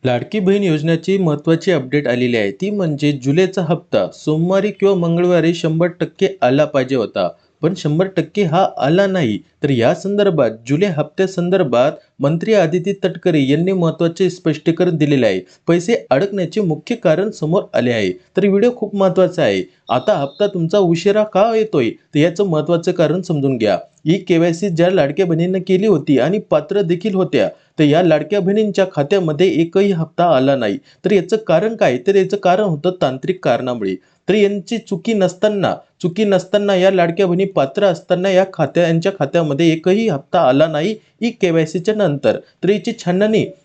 लाडकी बहीण योजनेची महत्त्वाची अपडेट आलेली आहे. ती म्हणजे जुलैचा हप्ता सोमवारी किंवा मंगळवारी 100% आला पाहिजे होता. पण 100% हा आला नाही. तर या संदर्भात जुलै हप्त्यासंदर्भात मंत्री आदिती तटकरे यांनी महत्त्वाचे स्पष्टीकरण दिलेले आहे. पैसे अडकण्याचे मुख्य कारण समोर आले आहे. तर व्हिडिओ खूप महत्त्वाचा आहे. आता हप्ता तुमचा उशिरा का येतोय? तर याचं महत्त्वाचं कारण समजून घ्या. ई-केवायसी ज्या लाडक्या बहिणींनी केली होती आणि पात्र देखील होत्या, तर या लाडक्या बहिणींच्या खात्यामध्ये एकही हप्ता आला नाही. तर याचं कारण काय? तर याचं कारण होतं तांत्रिक कारणामुळे. तर यांची चुकी नसताना या लाडक्या बहिणी पात्र असताना यांच्या खात्यामध्ये एकही हप्ता आला नाही ई-केवायसीच्या नंतर. तर याची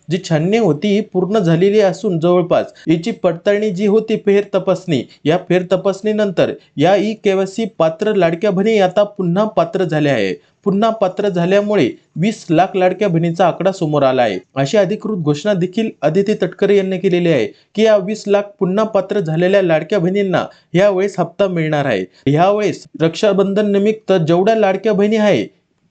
जी छाननी होती ही पूर्ण झालेली असून जवळपास याची पडताळणी जी होती फेरतपासणी, या फेरतपासणीनंतर या ई-केवायसी पात्र लाडक्या बहिणी आता पुन्हा पात्र झाल्या आहे. पुन्हा पात्र झाल्यामुळे 20 लाख लाडक्या बहिणीचा आकडा समोर आला आहे. अशी अधिकृत घोषणा देखील आदिती तटकरे यांनी केलेली आहे, की या 20 लाख पुन्हा पात्र झालेल्या लाडक्या बहिणींना यावेळेस हप्ता मिळणार आहे. यावेळेस रक्षाबंधन निमित्त जेवढ्या लाडक्या बहिणी आहे,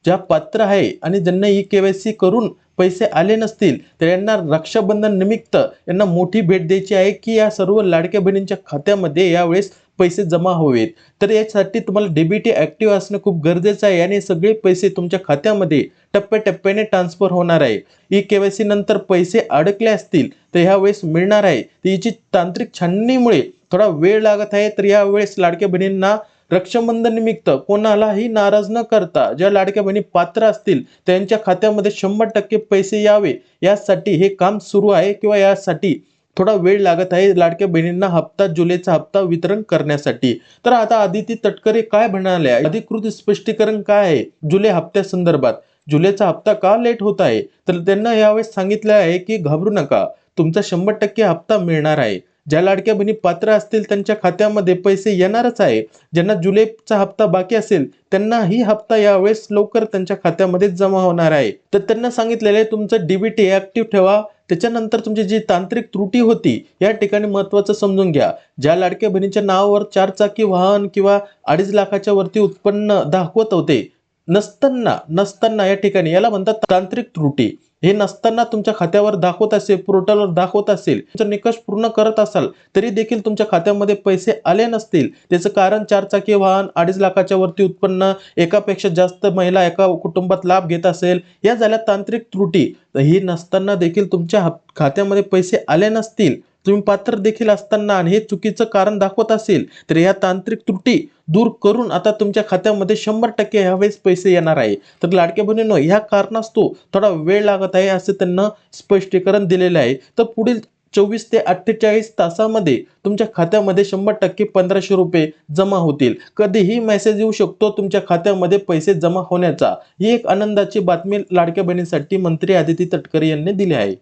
ज्या पात्र आहे आणि ज्यांना ई-केवायसी करून पैसे आले नसतील, तर यांना रक्षाबंधन निमित्त यांना मोठी भेट द्यायची आहे, की या सर्व लाडक्या बहिणींच्या खात्यामध्ये यावेळेस पैसे जमा व्हावेत. तर यासाठी तुम्हाला डीबीटी ॲक्टिव्ह असणं खूप गरजेचं आहे आणि सगळे पैसे तुमच्या खात्यामध्ये टप्प्याटप्प्याने ट्रान्सफर होणार आहे. ई-केवायसी नंतर पैसे अडकले असतील, तर ह्यावेळेस मिळणार आहे. तर याची तांत्रिक छाननीमुळे थोडा वेळ लागत आहे. तर यावेळेस लाडक्या बहिणींना रक्षाबंधन निमित्त कोणालाही नाराज न करता ज्या लाडक्या बहिणी पात्र असतील त्यांच्या खात्यामध्ये 100% पैसे यावे यासाठी हे काम सुरू आहे किंवा यासाठी थोडा वेळ लागत आहे लाडक्या बहिणींना जुलैचा हप्ता वितरण करण्यासाठी. तर आता आदिती तटकरे काय म्हणाले? अधिकृत स्पष्टीकरण काय आहे जुलै हप्त्यासंदर्भात? जुलैचा हप्ता का लेट होत आहे? तर त्यांना यावेळेस सांगितलं आहे, की घाबरू नका. तुमचा 100% हप्ता मिळणार आहे. ज्या लाडक्या बहिणी पात्र असतील त्यांच्या खात्यामध्ये पैसे येणारच आहे. ज्यांना जुलैचा हप्ता बाकी असेल त्यांनाही हप्ता यावेळेस लवकर त्यांच्या खात्यामध्ये जमा होणार आहे. तर त्यांना सांगितलेलं आहे तुमचं डीबीटी ॲक्टिव्ह ठेवा. त्याच्यानंतर तुमची जी तांत्रिक त्रुटी होती या ठिकाणी महत्त्वाचं समजून घ्या. ज्या लाडक्या बहिणीच्या नावावर 4 चाकी वाहन किंवा 2.5 लाखाच्या वरती उत्पन्न दाखवत होते, नसताना या ठिकाणी याला म्हणतात तांत्रिक त्रुटी. हे नसताना तुमच्या खात्यावर दाखवत असेल, पोर्टलवर दाखवत असेल, तुमचा निकष पूर्ण करत असाल, तरी देखील तुमच्या खात्यामध्ये पैसे आले नसतील. त्याचं कारण 4 चाकी वाहन, 2.5 लाखाच्या वरती उत्पन्न, एकापेक्षा जास्त महिला एका कुटुंबात लाभ घेत असेल, या झाल्या तांत्रिक त्रुटी. तर ही नसताना देखील तुमच्या खात्यामध्ये पैसे आले नसतील, तुम्ही पात्र देखील असताना आणि हे चुकीचं कारण दाखवत असेल, तर या तांत्रिक त्रुटी दूर करून आता तुमच्या खात्यामध्ये 100% ह्यावेळेस पैसे येणार आहे. तर लाडक्या बहिणींनो, ह्या कारणास्तव थोडा वेळ लागत आहे असं त्यांना स्पष्टीकरण दिलेलं आहे. तर पुढील 24 ते 48 तासामध्ये तुमच्या खात्यामध्ये 100% ₹1500 जमा होतील. कधीही मेसेज येऊ शकतो तुमच्या खात्यामध्ये पैसे जमा होण्याचा. ही एक आनंदाची बातमी लाडक्या बहिणींसाठी मंत्री आदिती तटकरे यांनी दिली आहे.